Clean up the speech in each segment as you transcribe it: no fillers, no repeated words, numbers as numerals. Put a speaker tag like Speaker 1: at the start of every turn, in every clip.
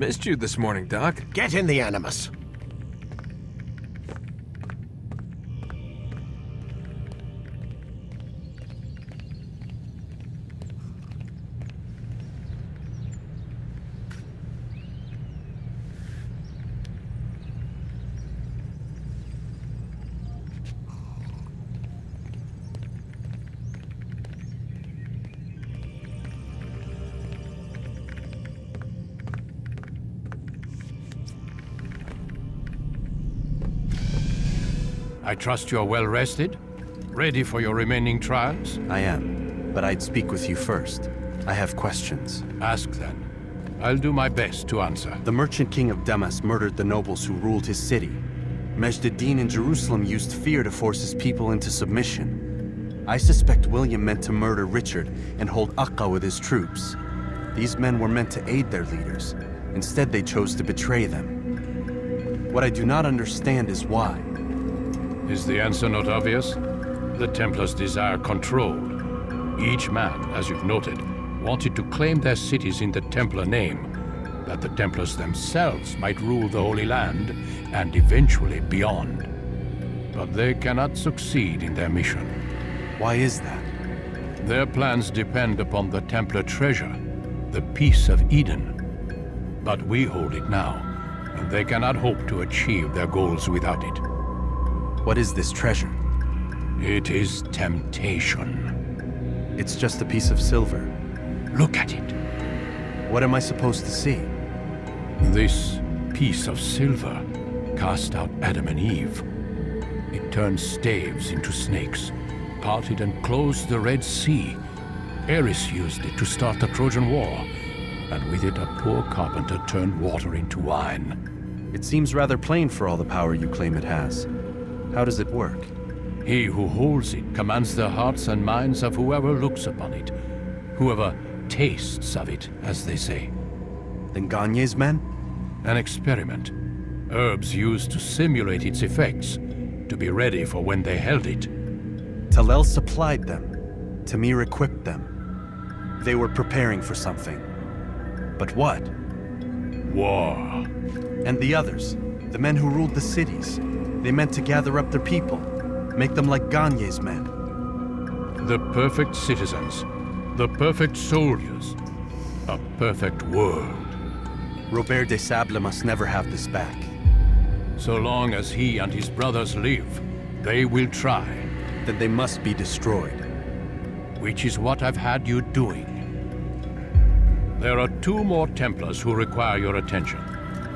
Speaker 1: Missed you this morning, Doc.
Speaker 2: Get in the Animus.
Speaker 3: I trust you're well rested? Ready for your remaining trials?
Speaker 4: I am, but I'd speak with you first. I have questions.
Speaker 3: Ask then. I'll do my best to answer.
Speaker 4: The merchant king of Damascus murdered the nobles who ruled his city. Majd ad-Din in Jerusalem used fear to force his people into submission. I suspect William meant to murder Richard and hold Acre with his troops. These men were meant to aid their leaders. Instead, they chose to betray them. What I do not understand is why.
Speaker 3: Is the answer not obvious? The Templars desire control. Each man, as you've noted, wanted to claim their cities in the Templar name, that the Templars themselves might rule the Holy Land, and eventually beyond. But they cannot succeed in their mission.
Speaker 4: Why is that?
Speaker 3: Their plans depend upon the Templar treasure, the Peace of Eden. But we hold it now, and they cannot hope to achieve their goals without it.
Speaker 4: What is this treasure?
Speaker 3: It is temptation.
Speaker 4: It's just a piece of silver.
Speaker 3: Look at it.
Speaker 4: What am I supposed to see?
Speaker 3: This piece of silver cast out Adam and Eve. It turned staves into snakes, parted and closed the Red Sea. Ares used it to start the Trojan War, and with it a poor carpenter turned water into wine.
Speaker 4: It seems rather plain for all the power you claim it has. How does it work?
Speaker 3: He who holds it commands the hearts and minds of whoever looks upon it, whoever tastes of it, as they say.
Speaker 4: Then Gagne's men?
Speaker 3: An experiment. Herbs used to simulate its effects, to be ready for when they held it.
Speaker 4: Talel supplied them. Tamir equipped them. They were preparing for something. But what?
Speaker 3: War.
Speaker 4: And the others, the men who ruled the cities, they meant to gather up their people, make them like Gagne's men.
Speaker 3: The perfect citizens, the perfect soldiers, a perfect world.
Speaker 4: Robert de Sable must never have this back.
Speaker 3: So long as he and his brothers live, they will try.
Speaker 4: Then they must be destroyed.
Speaker 3: Which is what I've had you doing. There are 2 more Templars who require your attention.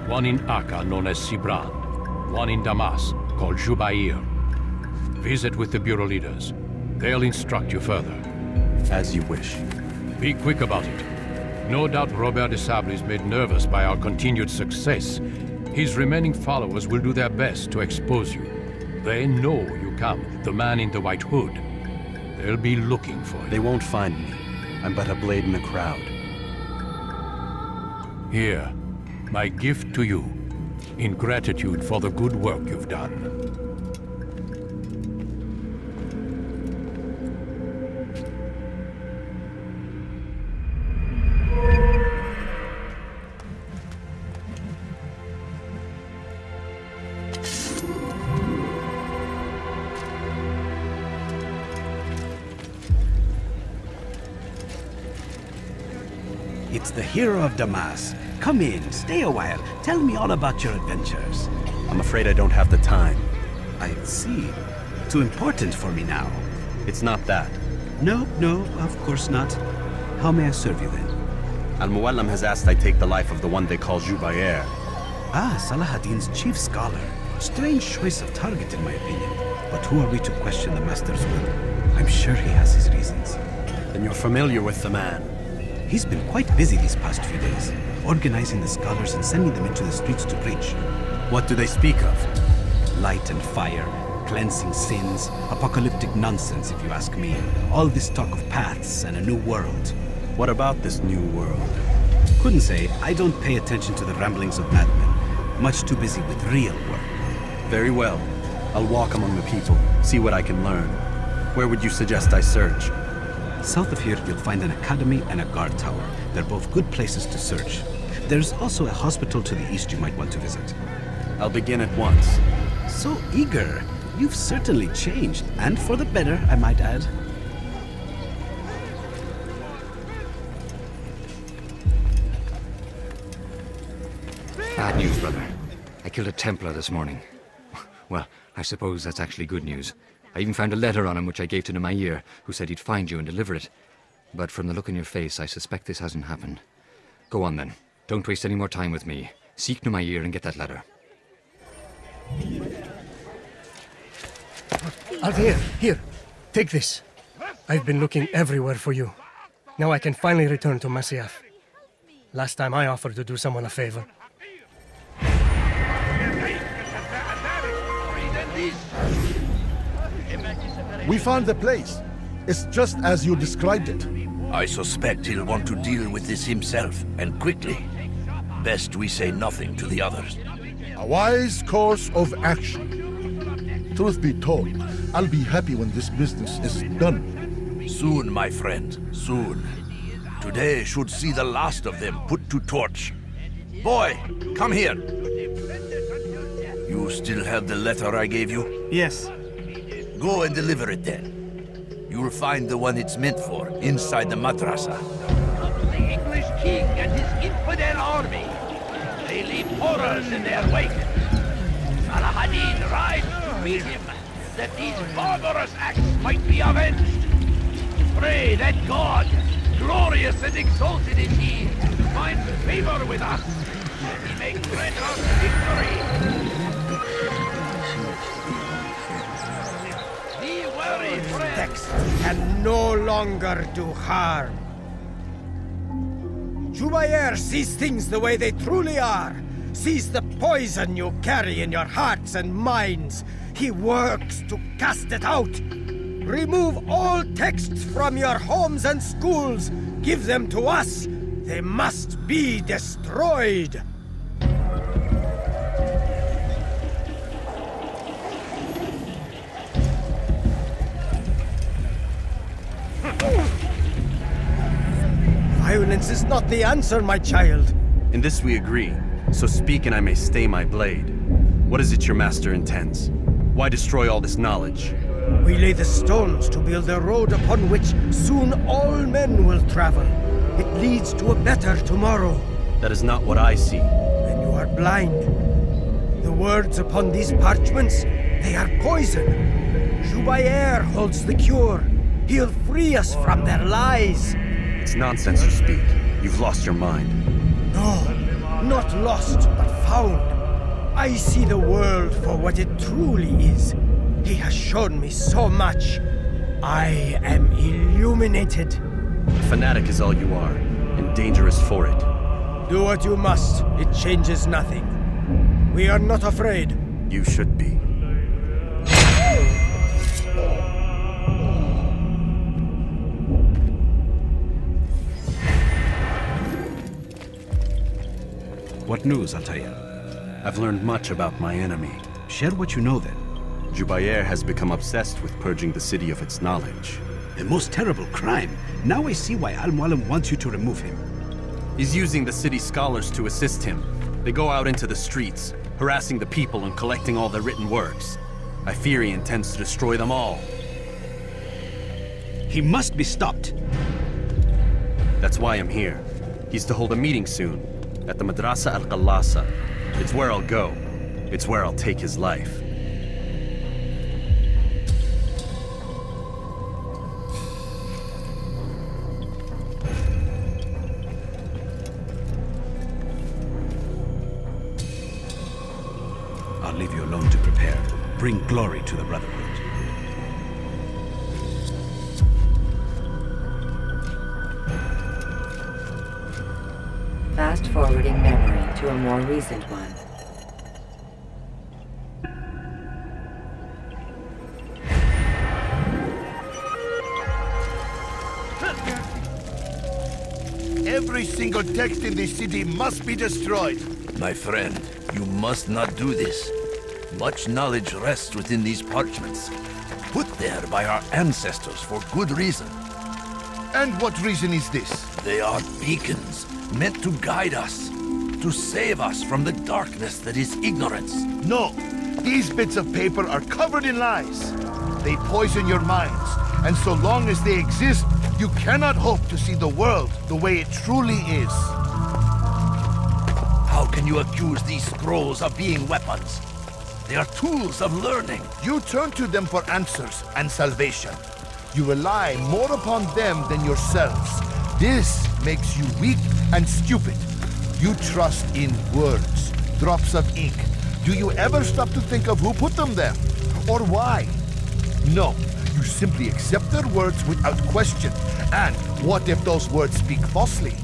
Speaker 3: One in Acre, known as Sibrand. One in Damascus, called Jubair. Visit with the Bureau leaders. They'll instruct you further.
Speaker 4: As you wish.
Speaker 3: Be quick about it. No doubt Robert de Sable is made nervous by our continued success. His remaining followers will do their best to expose you. They know you come, the man in the white hood. They'll be looking for you.
Speaker 4: They won't find me. I'm but a blade in the crowd.
Speaker 3: Here, my gift to you, in gratitude for the good work you've done.
Speaker 2: It's the hero of Damascus. Come in, stay a while. Tell me all about your adventures.
Speaker 4: I'm afraid I don't have the time.
Speaker 2: I see. Too important for me now.
Speaker 4: It's not that.
Speaker 2: No, of course not. How may I serve you then?
Speaker 4: Al-Muallim has asked I take the life of the one they call Jubair.
Speaker 2: Ah, Salah ad-Din's chief scholar. Strange choice of target in my opinion. But who are we to question the master's will? I'm sure he has his reasons.
Speaker 4: Then you're familiar with the man.
Speaker 2: He's been quite busy these past few days, organizing the scholars and sending them into the streets to preach.
Speaker 4: What do they speak of?
Speaker 2: Light and fire, cleansing sins, apocalyptic nonsense if you ask me. All this talk of paths and a new world.
Speaker 4: What about this new world?
Speaker 2: Couldn't say. I don't pay attention to the ramblings of madmen. Much too busy with real work.
Speaker 4: Very well. I'll walk among the people, see what I can learn. Where would you suggest I search?
Speaker 2: South of here, you'll find an academy and a guard tower. They're both good places to search. There's also a hospital to the east you might want to visit.
Speaker 4: I'll begin at once.
Speaker 2: So eager. You've certainly changed, and for the better, I might add.
Speaker 1: Bad news, brother. I killed a Templar this morning. Well, I suppose that's actually good news. I even found a letter on him which I gave to Jubair, who said he'd find you and deliver it. But from the look in your face, I suspect this hasn't happened. Go on then. Don't waste any more time with me. Seek Jubair and get that letter.
Speaker 5: Altaïr, here. Take this. I've been looking everywhere for you. Now I can finally return to Masyaf. Last time I offered to do someone a favor.
Speaker 6: We found the place. It's just as you described it.
Speaker 7: I suspect he'll want to deal with this himself, and quickly. Best we say nothing to the others.
Speaker 6: A wise course of action. Truth be told, I'll be happy when this business is done.
Speaker 7: Soon, my friend, soon. Today should see the last of them put to torch. Boy, come here. You still have the letter I gave you?
Speaker 5: Yes.
Speaker 7: Go and deliver it then. You'll find the one it's meant for inside the madrasa.
Speaker 8: The English king and his infidel army. They leave horrors in their wake. Saladin rides to meet him, that these barbarous acts might be avenged. Pray that God, glorious and exalted is he, finds favor with us, and he may grant us victory. Be wary, friend.
Speaker 9: Text can no longer do harm. Jubair sees things the way they truly are. Sees the poison you carry in your hearts and minds. He works to cast it out. Remove all texts from your homes and schools. Give them to us. They must be destroyed. Violence is not the answer, my child.
Speaker 4: In this we agree, so speak and I may stay my blade. What is it your master intends? Why destroy all this knowledge?
Speaker 9: We lay the stones to build a road upon which soon all men will travel. It leads to a better tomorrow.
Speaker 4: That is not what I see.
Speaker 9: Then you are blind. The words upon these parchments, they are poison. Jubair holds the cure. He'll free us from their lies.
Speaker 4: It's nonsense you speak. You've lost your mind.
Speaker 9: No, not lost, but found. I see the world for what it truly is. He has shown me so much. I am illuminated.
Speaker 4: Fanatic is all you are, and dangerous for it.
Speaker 9: Do what you must. It changes nothing. We are not afraid.
Speaker 4: You should be.
Speaker 2: What news, Altaïr?
Speaker 4: I've learned much about my enemy.
Speaker 2: Share what you know then.
Speaker 4: Jubair has become obsessed with purging the city of its knowledge.
Speaker 2: A most terrible crime. Now I see why Al-Mualim wants you to remove him.
Speaker 4: He's using the city scholars to assist him. They go out into the streets, harassing the people and collecting all their written works. I fear he intends to destroy them all.
Speaker 2: He must be stopped.
Speaker 4: That's why I'm here. He's to hold a meeting soon, at the Madrasa al-Qallasa. It's where I'll go. It's where I'll take his life.
Speaker 2: I'll leave you alone to prepare. Bring glory to the Brotherhood.
Speaker 10: Fast-forwarding memory to a more recent one.
Speaker 7: Every single text in this city must be destroyed. My friend, you must not do this. Much knowledge rests within these parchments, put there by our ancestors for good reason.
Speaker 6: And what reason is this?
Speaker 7: They are beacons, meant to guide us. to save us from the darkness that is ignorance.
Speaker 6: No, these bits of paper are covered in lies. They poison your minds, and so long as they exist, you cannot hope to see the world the way it truly is.
Speaker 7: How can you accuse these scrolls of being weapons? They are tools of learning.
Speaker 6: You turn to them for answers and salvation. You rely more upon them than yourselves. This makes you weak and stupid. You trust in words, drops of ink. Do you ever stop to think of who put them there? Or why? No, you simply accept their words without question. And what if those words speak falsely?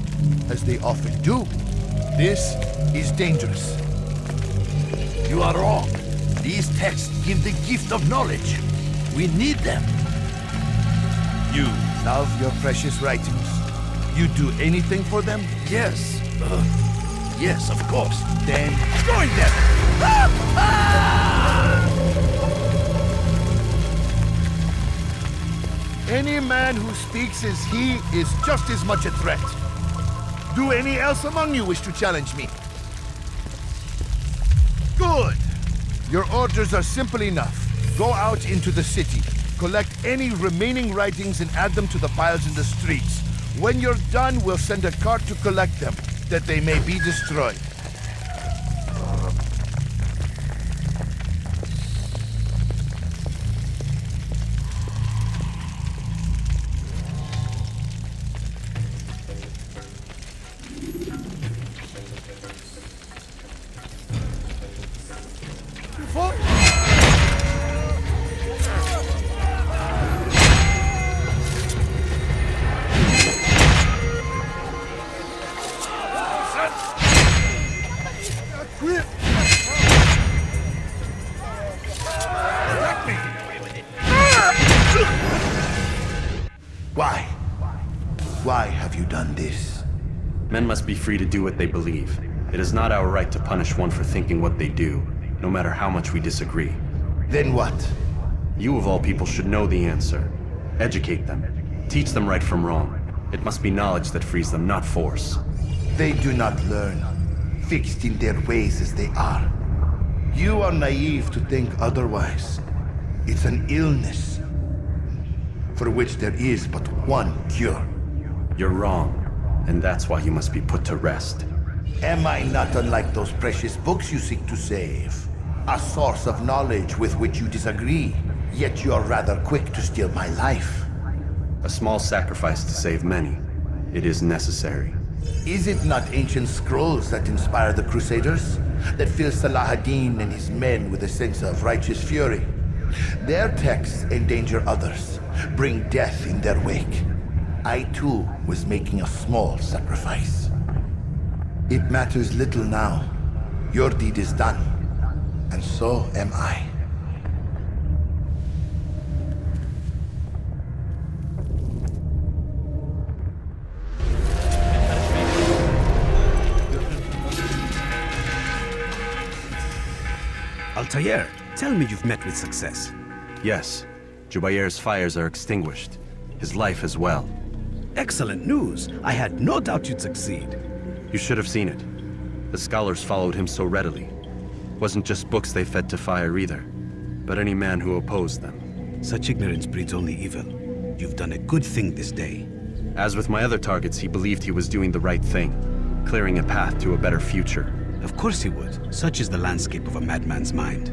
Speaker 6: As they often do. This is dangerous.
Speaker 7: You are wrong. These texts give the gift of knowledge. We need them.
Speaker 6: You love your precious writings. You do anything for them?
Speaker 7: Yes. Yes, of course.
Speaker 6: Then join them! Any man who speaks as he is just as much a threat. Do any else among you wish to challenge me? Good. Your orders are simple enough. Go out into the city, collect any remaining writings and add them to the piles in the streets. When you're done, we'll send a cart to collect them, that they may be destroyed. Why have you done this?
Speaker 4: Men must be free to do what they believe. It is not our right to punish one for thinking what they do, no matter how much we disagree.
Speaker 6: Then what?
Speaker 4: You of all people should know the answer. Educate them. Teach them right from wrong. It must be knowledge that frees them, not force.
Speaker 6: They do not learn, fixed in their ways as they are. You are naive to think otherwise. It's an illness, for which there is but one cure.
Speaker 4: You're wrong, and that's why you must be put to rest.
Speaker 6: Am I not unlike those precious books you seek to save? A source of knowledge with which you disagree, yet you are rather quick to steal my life.
Speaker 4: A small sacrifice to save many. It is necessary.
Speaker 6: Is it not ancient scrolls that inspire the Crusaders? That fill Salah ad-Din and his men with a sense of righteous fury? Their texts endanger others, bring death in their wake. I too was making a small sacrifice. It matters little now. Your deed is done, and so am I.
Speaker 2: Altaïr, tell me you've met with success.
Speaker 4: Yes. Jubair's fires are extinguished. His life as well.
Speaker 2: Excellent news. I had no doubt you'd succeed.
Speaker 4: You should have seen it. The scholars followed him so readily. Wasn't just books they fed to fire either, but any man who opposed them.
Speaker 2: Such ignorance breeds only evil. You've done a good thing this day.
Speaker 4: As with my other targets, he believed he was doing the right thing, clearing a path to a better future.
Speaker 2: Of course he would. Such is the landscape of a madman's mind.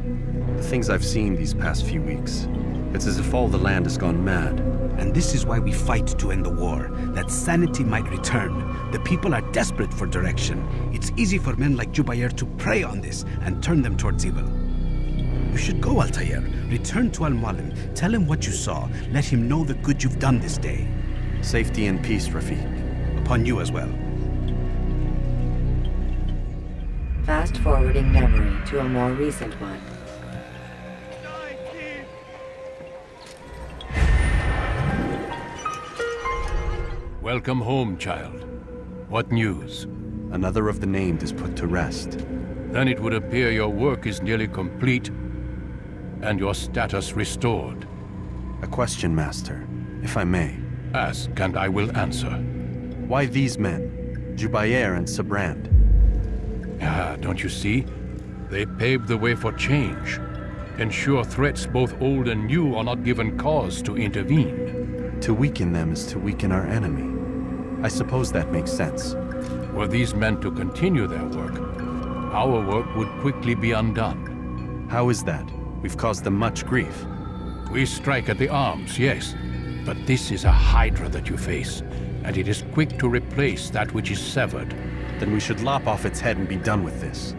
Speaker 4: The things I've seen these past few weeks, it's as if all the land has gone mad.
Speaker 2: And this is why we fight to end the war, that sanity might return. The people are desperate for direction. It's easy for men like Jubair to prey on this and turn them towards evil. You should go, Altaïr. Return to Al-Mualim. Tell him what you saw. Let him know the good you've done this day.
Speaker 4: Safety and peace, Rafiq.
Speaker 2: Upon you as well.
Speaker 10: Fast-forwarding memory to a more recent one.
Speaker 3: Welcome home, child. What news?
Speaker 4: Another of the named is put to rest.
Speaker 3: Then it would appear your work is nearly complete and your status restored.
Speaker 4: A question, Master, if I may.
Speaker 3: Ask and I will answer.
Speaker 4: Why these men, Jubair and Sibrand?
Speaker 3: Don't you see? They paved the way for change. Ensure threats both old and new are not given cause to intervene.
Speaker 4: To weaken them is to weaken our enemy. I suppose that makes sense.
Speaker 3: Were these men to continue their work, our work would quickly be undone.
Speaker 4: How is that? We've caused them much grief.
Speaker 3: We strike at the arms, yes, but this is a hydra that you face, and it is quick to replace that which is severed.
Speaker 4: Then we should lop off its head and be done with this.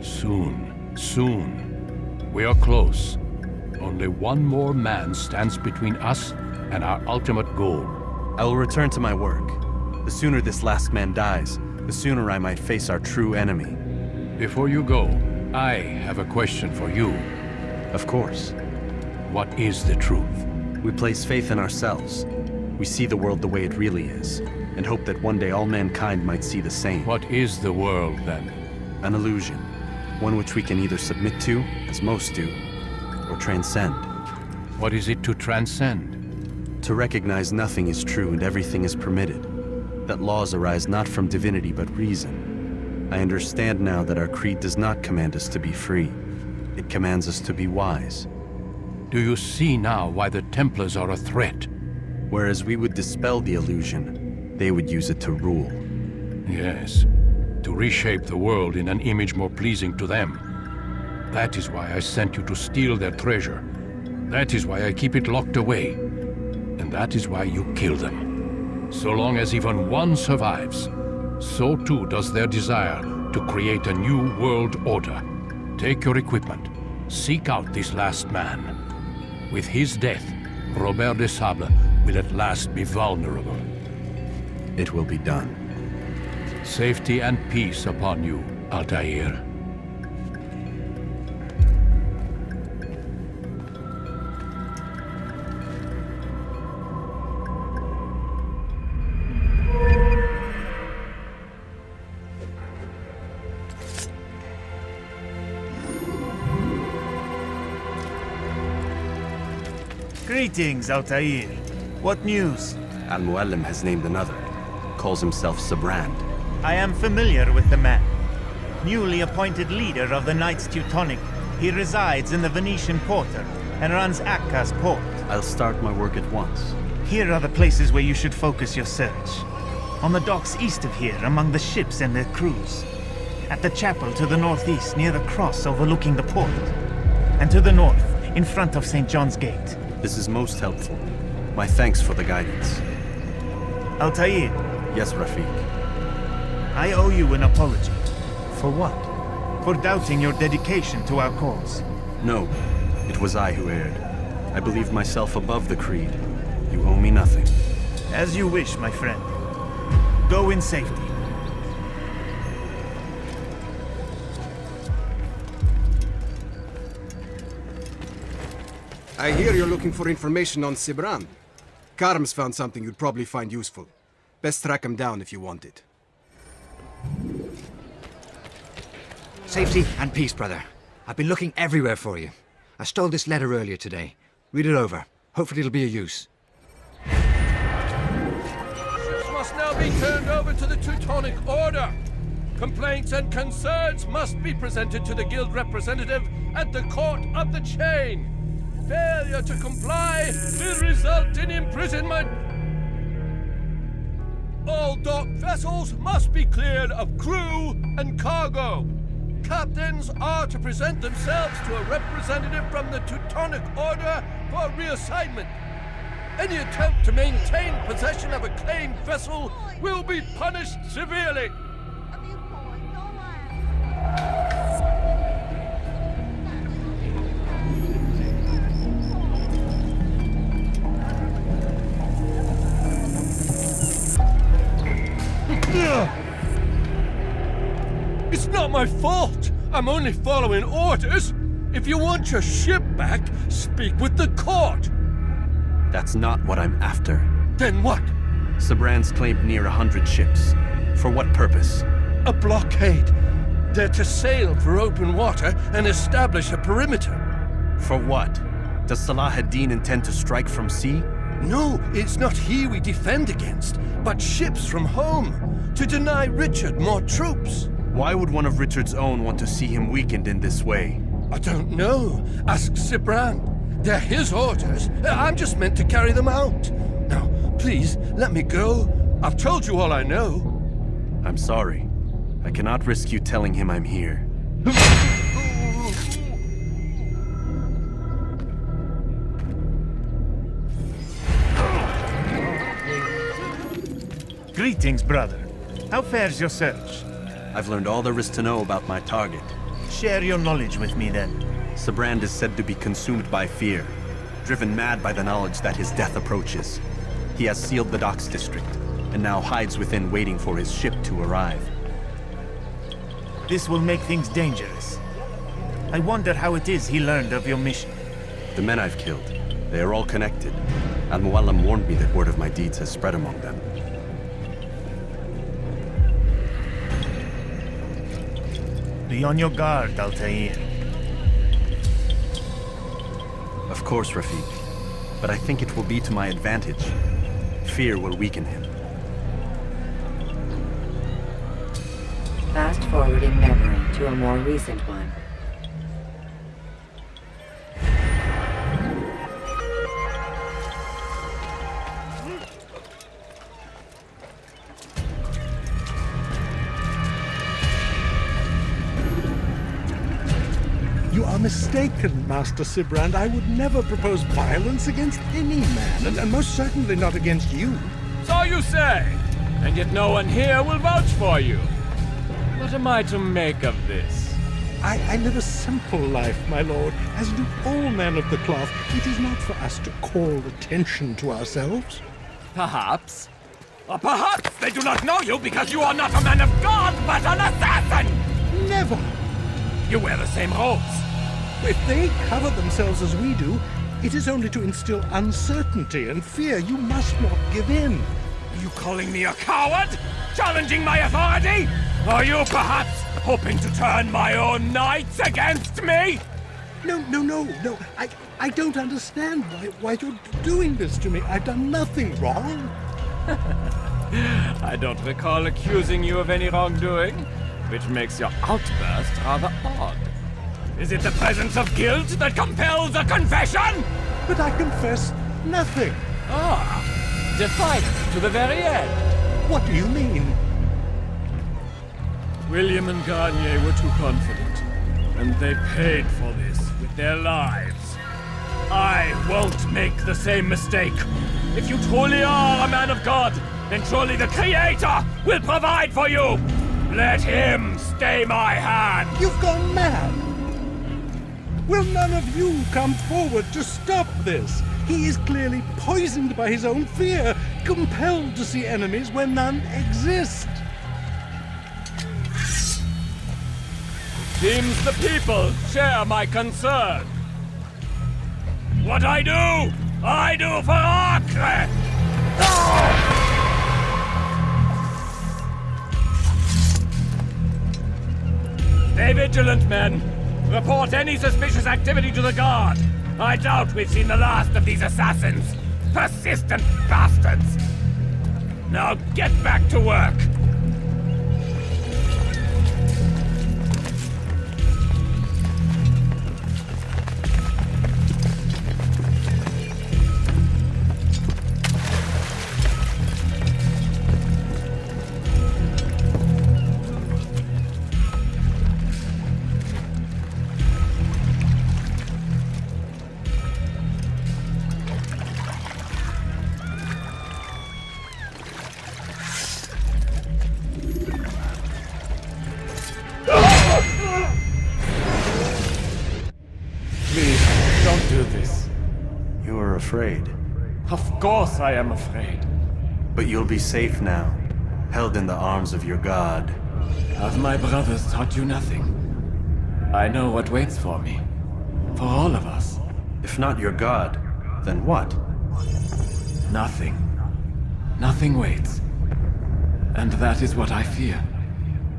Speaker 3: Soon, soon. We are close. Only one more man stands between us and our ultimate goal.
Speaker 4: I will return to my work. The sooner this last man dies, the sooner I might face our true enemy.
Speaker 3: Before you go, I have a question for you.
Speaker 4: Of course.
Speaker 3: What is the truth?
Speaker 4: We place faith in ourselves. We see the world the way it really is, and hope that one day all mankind might see the same.
Speaker 3: What is the world, then?
Speaker 4: An illusion. One which we can either submit to, as most do, or transcend.
Speaker 3: What is it to transcend?
Speaker 4: To recognize nothing is true and everything is permitted. That laws arise not from divinity but reason. I understand now that our creed does not command us to be free. It commands us to be wise.
Speaker 3: Do you see now why the Templars are a threat?
Speaker 4: Whereas we would dispel the illusion, they would use it to rule.
Speaker 3: Yes, to reshape the world in an image more pleasing to them. That is why I sent you to steal their treasure. That is why I keep it locked away. And that is why you kill them. So long as even one survives, so too does their desire to create a new world order. Take your equipment. Seek out this last man. With his death, Robert de Sable will at last be vulnerable.
Speaker 4: It will be done.
Speaker 3: Safety and peace upon you, Altaïr.
Speaker 11: Greetings, Altaïr. What news?
Speaker 4: Al-Muallim has named another. Calls himself Sibrand.
Speaker 11: I am familiar with the man. Newly appointed leader of the Knights Teutonic, he resides in the Venetian Quarter and runs Acre's port.
Speaker 4: I'll start my work at once.
Speaker 11: Here are the places where you should focus your search. On the docks east of here, among the ships and their crews. At the chapel to the northeast, near the cross overlooking the port. And to the north, in front of St. John's Gate.
Speaker 4: This is most helpful. My thanks for the guidance.
Speaker 11: Altaïr.
Speaker 4: Yes, Rafiq.
Speaker 11: I owe you an apology.
Speaker 4: For what?
Speaker 11: For doubting your dedication to our cause.
Speaker 4: No, it was I who erred. I believed myself above the creed. You owe me nothing.
Speaker 11: As you wish, my friend. Go in safety.
Speaker 12: I hear you're looking for information on Sibrand. Karam's found something you'd probably find useful. Best track him down if you want it.
Speaker 1: Safety and peace, brother. I've been looking everywhere for you. I stole this letter earlier today. Read it over. Hopefully it'll be of use.
Speaker 3: Ships must now be turned over to the Teutonic Order. Complaints and concerns must be presented to the guild representative at the Court of the Chain. Failure to comply will result in imprisonment. All dock vessels must be cleared of crew and cargo. Captains are to present themselves to a representative from the Teutonic Order for reassignment. Any attempt to maintain possession of a claimed vessel will be punished severely. It's not my fault. I'm only following orders. If you want your ship back, speak with the court.
Speaker 4: That's not what I'm after.
Speaker 3: Then what?
Speaker 4: Sibrand's claimed near 100 ships. For what purpose?
Speaker 3: A blockade. They're to sail for open water and establish a perimeter.
Speaker 4: For what? Does Salah ad-Din intend to strike from sea?
Speaker 3: No, it's not he we defend against, but ships from home, to deny Richard more troops.
Speaker 4: Why would one of Richard's own want to see him weakened in this way?
Speaker 13: I don't know. Ask Sibrand. They're his orders. I'm just meant to carry them out. Now, please, let me go. I've told you all I know.
Speaker 4: I'm sorry. I cannot risk you telling him I'm here.
Speaker 11: Greetings, brother. How fares your search?
Speaker 4: I've learned all there is to know about my target.
Speaker 11: Share your knowledge with me, then.
Speaker 4: Sibrand is said to be consumed by fear, driven mad by the knowledge that his death approaches. He has sealed the docks district, and now hides within waiting for his ship to arrive.
Speaker 11: This will make things dangerous. I wonder how it is he learned of your mission.
Speaker 4: The men I've killed, they are all connected. Al-Muallim warned me that word of my deeds has spread among them.
Speaker 11: Be on your guard, Altaïr.
Speaker 4: Of course, Rafiq. But I think it will be to my advantage. Fear will weaken him.
Speaker 10: Fast-forwarding memory to a more recent one.
Speaker 14: You are mistaken, Master Sibrand. I would never propose violence against any man, and most certainly not against you.
Speaker 15: So you say, and yet no one here will vouch for you. What am I to make of this?
Speaker 14: I live a simple life, my lord, as do all men of the cloth. It is not for us to call attention to ourselves.
Speaker 15: Perhaps. Or perhaps they do not know you because you are not a man of God, but an assassin!
Speaker 14: Never!
Speaker 15: You wear the same robes.
Speaker 14: If they cover themselves as we do, it is only to instill uncertainty and fear. You must not give in.
Speaker 15: Are you calling me a coward? Challenging my authority? Are you perhaps hoping to turn my own knights against me?
Speaker 14: No. I don't understand why you're doing this to me. I've done nothing wrong.
Speaker 15: I don't recall accusing you of any wrongdoing, which makes your outburst rather odd. Is it the presence of guilt that compels a confession?
Speaker 14: But I confess nothing.
Speaker 15: Ah, defiant to the very end.
Speaker 14: What do you mean?
Speaker 15: William and Garnier were too confident, and they paid for this with their lives. I won't make the same mistake. If you truly are a man of God, then surely the Creator will provide for you. Let him stay my hand.
Speaker 14: You've gone mad. Will none of you come forward to stop this? He is clearly poisoned by his own fear, compelled to see enemies where none exist.
Speaker 15: Seems the people share my concern. What I do for Acre! Stay vigilant, men. Report any suspicious activity to the guard. I doubt we've seen the last of these assassins. Persistent bastards. Now get back to work.
Speaker 4: Afraid.
Speaker 15: Of course I am afraid.
Speaker 4: But you'll be safe now, held in the arms of your god.
Speaker 15: Have my brothers taught you nothing? I know what waits for me. For all of us.
Speaker 4: If not your god, then what?
Speaker 15: Nothing. Nothing waits. And that is what I fear.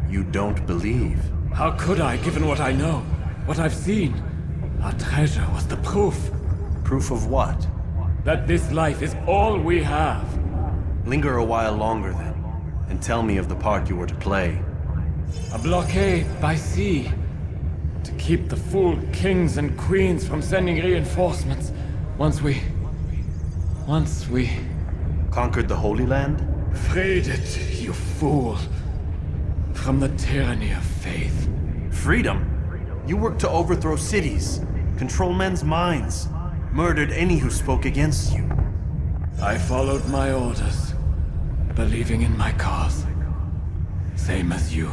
Speaker 4: You don't believe?
Speaker 15: How could I, given what I know? What I've seen? Our treasure was the proof.
Speaker 4: Proof of what?
Speaker 15: That this life is all we have.
Speaker 4: Linger a while longer then, and tell me of the part you were to play.
Speaker 15: A blockade by sea. To keep the fool kings and queens from sending reinforcements once we...
Speaker 4: Conquered the Holy Land?
Speaker 15: freed it, you fool. From the tyranny of faith.
Speaker 4: Freedom? You worked to overthrow cities, control men's minds, murdered any who spoke against you.
Speaker 15: I followed my orders, believing in my cause. Same as you.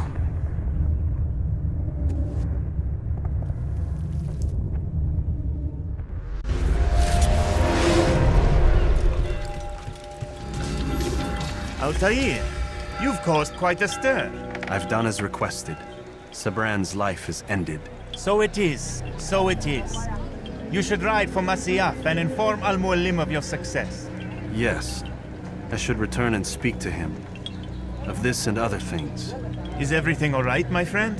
Speaker 11: Altaïr, you've caused quite a stir.
Speaker 4: I've done as requested. Sibrand's life is ended.
Speaker 11: So it is. So it is. You should ride for Masyaf and inform Al-Mualim of your success.
Speaker 4: Yes. I should return and speak to him. Of this and other things.
Speaker 11: Is everything all right, my friend?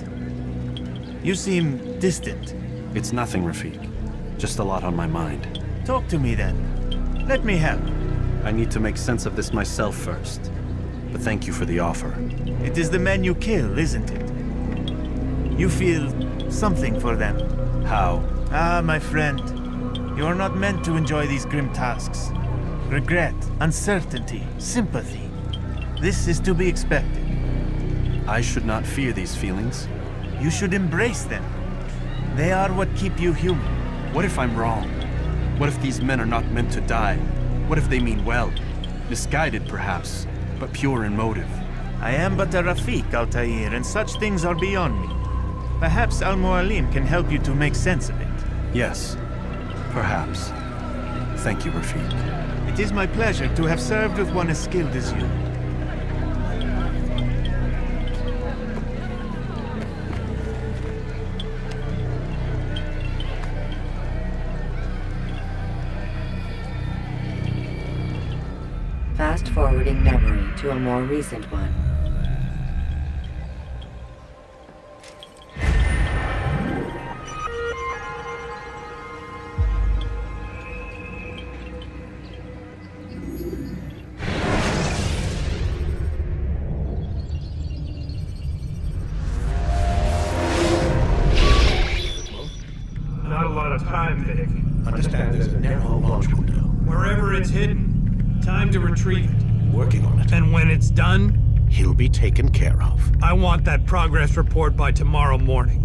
Speaker 11: You seem distant.
Speaker 4: It's nothing, Rafik. Just a lot on my mind.
Speaker 11: Talk to me then. Let me help.
Speaker 4: I need to make sense of this myself first. But thank you for the offer.
Speaker 11: It is the men you kill, isn't it? You feel something for them.
Speaker 4: How?
Speaker 11: Ah, my friend. You are not meant to enjoy these grim tasks. Regret, uncertainty, sympathy. This is to be expected.
Speaker 4: I should not fear these feelings.
Speaker 11: You should embrace them. They are what keep you human.
Speaker 4: What if I'm wrong? What if these men are not meant to die? What if they mean well? Misguided, perhaps, but pure in motive.
Speaker 11: I am but a Rafik, Altaïr, and such things are beyond me. Perhaps Al-Mualim can help you to make sense of it.
Speaker 4: Yes, perhaps. Thank you, Rafik.
Speaker 11: It is my pleasure to have served with one as skilled as you.
Speaker 10: Fast-forwarding memory to a more recent one.
Speaker 16: Not a lot of time, Vic. Understand there's a narrow launch window. Wherever it's hidden, time to retrieve it.
Speaker 17: Working on it.
Speaker 16: And when it's done,
Speaker 17: He'll be taken care of.
Speaker 16: I want that progress report by tomorrow morning.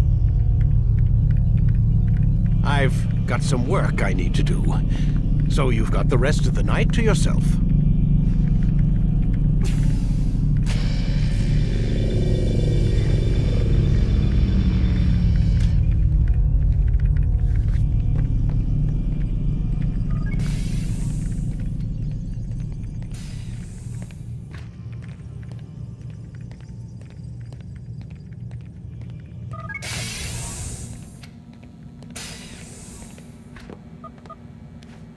Speaker 17: I've got some work I need to do. So you've got the rest of the night to yourself.